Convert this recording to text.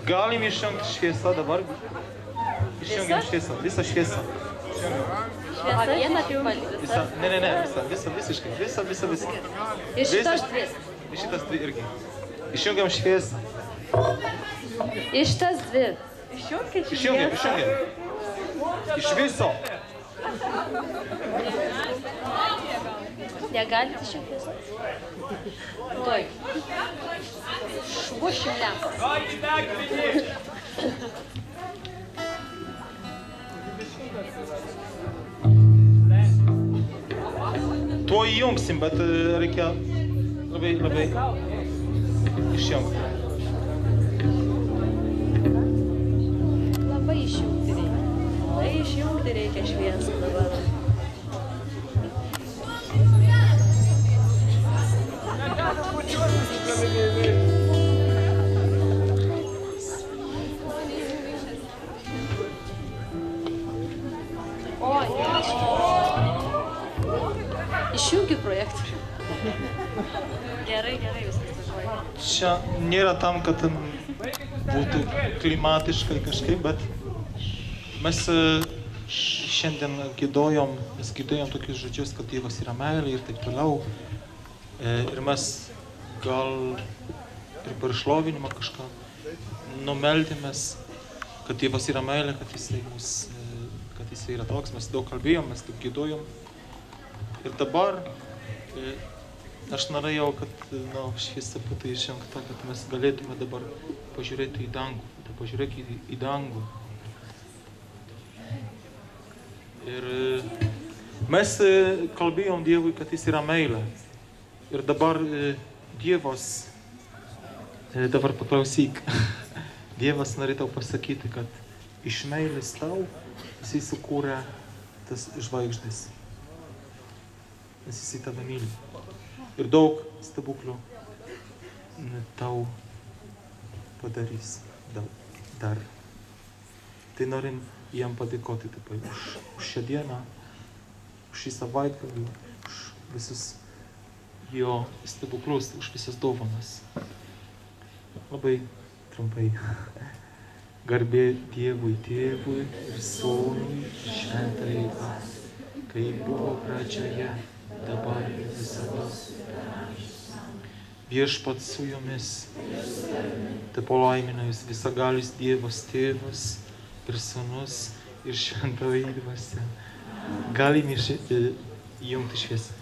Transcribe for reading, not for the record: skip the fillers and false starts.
Galim išjungti šviesą dabar. Išjungiam šviesą, visą šviesą. Šviesa vieną pipalį. Ne, visiškai. Visą. Ir šitas dvi. Ir šitas dvi irgi. Išjungiam šviesą. Ir šitas dvi. Išjungiam. Iš viso. Negalite išjungti viso. Tuoj. Švušim lempas. Tuo įjungsim, bet reikia labai išjungti. Labai išjungti reikia šviesą dabar. Išjungi projektorių. Gerai, viskas važiuoja. Čia nėra tam, kad būtų klimatiškai kažkaip, bet mes šiandien giedojom tokius žodžius, kad Dievas yra meilė ir taip toliau. Ir mes gal ir per šlovinimą kažką numeldėmės, kad Dievas yra meilė, kad Jisai yra toks. Mes daug kalbėjom, mes daug giedojom. Ir dabar aš norėjau, kad šviesa būtų išjungta, kad mes galėtume dabar pažiūrėti į dangų. Pažiūrėkite į dangų. Ir mes kalbėjom Dievui, kad Jis yra meilė. Ir dabar Dievas, dabar paklausyk, Dievas norėtų pasakyti, kad iš meilės tau Jisai sukūrė tas žvaigždės. Nes Jisai tave myli. Ir daug stebuklų tau padarys dar. Tai norim jam padėkoti už šią dieną, už šį savaitgalį, už visus jo stebuklus, už visas dovanas. Labai trumpai. Garbė Dievui, Tėvui ir Sūnui ir Šventajai Dvasiai, kaip buvo pradžioje, dabar ir visados. Viešpats su jumis, te palaimina jus visagalis Dievas Tėvas ir Sūnus ir Šventoji Dvasia. Galim įjungti šviesą.